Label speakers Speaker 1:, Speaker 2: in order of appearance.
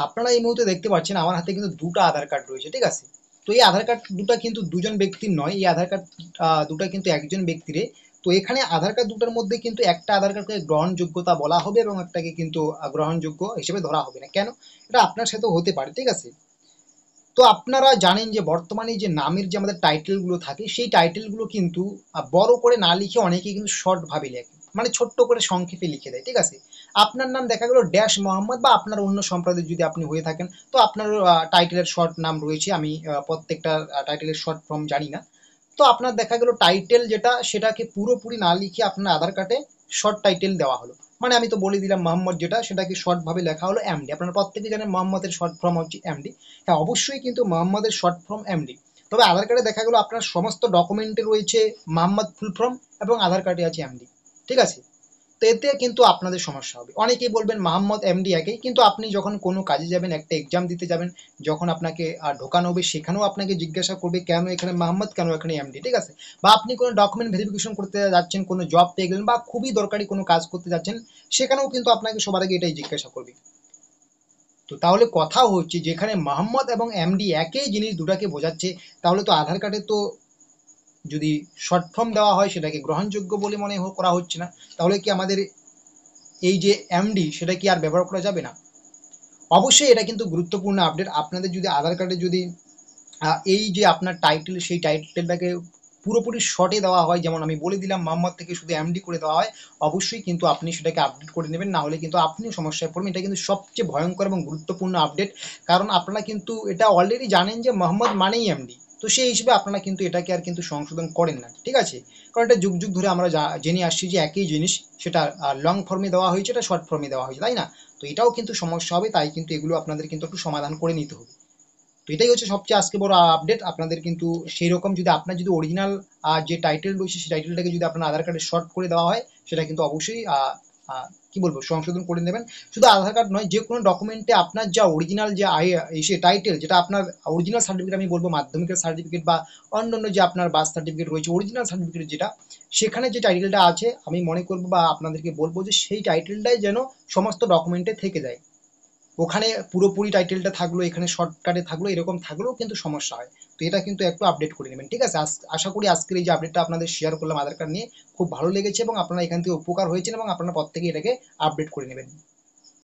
Speaker 1: আপনারা এই মুহূর্তে দেখতে পাচ্ছেন আমার হাতে কিন্তু দুটো আধার কার্ড রয়েছে, ঠিক আছে? তো এই আধার কার্ড দুটো কিন্তু দুজন ব্যক্তির নয়, এই আধার কার্ড দুটো কিন্তু একজন ব্যক্তির। তো এখানে আধার কার্ড দুটোর মধ্যে কিন্তু একটা আধার কার্ডকে গ্রহণযোগ্যতা বলা হবে এবং একটাকে কিন্তু গ্রহণযোগ্য হিসেবে ধরা হবে না। কেন? এটা আপনার সাথেও হতে পারে, ঠিক আছে? তো আপনারা জানেন যে বর্তমানে যে নামের যে আমাদের টাইটেল গুলো থাকে সেই টাইটেল গুলো কিন্তু বড় করে না লিখে অনেকে কিন্তু শর্ট ভাবে লেখে, মানে ছোট্ট করে সংক্ষেপে লিখে দেয়, ঠিক আছে? আপনার নাম দেখা গেল ড্যাশ মোহাম্মদ, বা আপনার অন্য সম্প্রদায়ের যদি আপনি হয়ে থাকেন তো আপনার টাইটেলের শর্ট নাম রয়েছে। আমি প্রত্যেকটা টাইটেলের শর্ট ফর্ম জানি না। তো আপনার দেখা গেল টাইটেল যেটা সেটাকে পুরোপুরি না লিখে আপনার আধার কার্ডে শর্ট টাইটেল দেওয়া হলো। মানে আমি তো বলে দিলাম মোহাম্মদ, যেটা সেটাকে শর্ট ভাবে লেখা হলো এমডি। আপনারা প্রত্যেকে জানেন মোহাম্মদের শর্ট ফর্ম হচ্ছে এমডি। হ্যাঁ, অবশ্যই কিন্তু মোহাম্মদের শর্ট ফর্ম এমডি। তবে আধার কার্ডে দেখা গেল আপনার সমস্ত ডকুমেন্টে রয়েছে মোহাম্মদ ফুল ফর্ম এবং আধার কার্ডে আছে এমডি, ঠিক আছে? তো এতে কিন্তু আপনাদের সমস্যা হবে। অনেকেই বলবেন মোহাম্মদ এমডি একই, কিন্তু আপনি যখন কোনো কাজে যাবেন, একটা এক্সাম দিতে যাবেন, যখন আপনাকে ঢোকানো হবে সেখানেও আপনাকে জিজ্ঞাসা করবে কেন এখানে মোহাম্মদ, কেন এখানে এমডি, ঠিক আছে? বা আপনি কোনো ডকুমেন্ট ভেরিফিকেশন করতে যাচ্ছেন, কোনো জব পেয়ে গেলেন বা খুবই দরকারি কোনো কাজ করতে যাচ্ছেন, সেখানেও কিন্তু আপনাকে সবার আগে এটাই জিজ্ঞাসা করবে। তো তাহলে কথা হচ্ছে যেখানে মোহাম্মদ এবং এমডি একই জিনিস দুটাকে বোঝাচ্ছে, তাহলে তো আধার কার্ডে তো যদি শর্ট ফর্ম দেওয়া হয় সেটাকে গ্রহণযোগ্য বলে মনে করা হচ্ছে না। তাহলে কি আমাদের এই যে এমডি সেটা কি আর ব্যবহার করা যাবে না? অবশ্যই এটা কিন্তু গুরুত্বপূর্ণ আপডেট। আপনাদের যদি আধার কার্ডে যদি এই যে আপনার টাইটেল, সেই টাইটেলটাকে পুরোপুরি শর্টে দেওয়া হয়, যেমন আমি বলে দিলাম মোহাম্মদ থেকে শুধু এমডি করে দেওয়া হয়, অবশ্যই কিন্তু আপনি সেটাকে আপডেট করে নেবেন, না হলে কিন্তু আপনিও সমস্যায় পড়বেন। এটা কিন্তু সবচেয়ে ভয়ঙ্কর এবং গুরুত্বপূর্ণ আপডেট। কারণ আপনারা কিন্তু এটা অলরেডি জানেন যে মোহাম্মদ মানেই এমডি। তো সেই হিসেবে আপনারা কিন্তু এটাকে আর কিন্তু সংশোধন করেন না, ঠিক আছে? কারণ এটা যুগ যুগ ধরে আমরা জেনে আসছি যে একই জিনিস, সেটা লং ফর্মে দেওয়া হয়েছে, এটা শর্ট ফর্মে দেওয়া হয়েছে, তাই না? তো এটাও কিন্তু সমস্যা হবে, তাই কিন্তু এগুলো আপনাদের কিন্তু একটু সমাধান করে নিতে হবে। তো এটাই হচ্ছে সবচেয়ে আজকে বড় আপডেট আপনাদের কিন্তু। সেই রকম যদি আপনার যদি অরিজিনাল যে টাইটেল রয়েছে সেই টাইটেলটাকে যদি আপনার আধার কার্ডে শর্ট করে দেওয়া হয়, সেটা কিন্তু অবশ্যই কি বলবো সংশোধন করে নেবেন। শুধু আধার কার্ড নয়, যে কোনো ডকুমেন্টে আপনার যা অরিজিনাল যে সে টাইটেল, যেটা আপনার অরিজিনাল সার্টিফিকেট, আমি বলবো মাধ্যমিকের সার্টিফিকেট বা অন্যান্য যে আপনার বার্থ সার্টিফিকেট রয়েছে, অরিজিনাল সার্টিফিকেট যেটা, সেখানে যে টাইটেলটা আছে আমি মনে করবো বা আপনাদেরকে বলবো যে সেই টাইটেলটাই যেন সমস্ত ডকুমেন্টে থেকে যায়। ওখানে পুরোপুরি টাইটেলটা থাকলো, এখানে শর্টকাটে থাকলো, এরকম থাকলেও কিন্তু সমস্যা হয়। তো এটা কিন্তু একটু আপডেট করে নেবেন, ঠিক আছে? আশা করি আজকের এই যে আপডেটটা আপনাদের শেয়ার করলাম আধার কার্ড নিয়ে, খুব ভালো লেগেছে এবং আপনারা এখান থেকে উপকার হয়েছেন এবং আপনারা প্রত্যেকে এটাকে আপডেট করে নেবেন।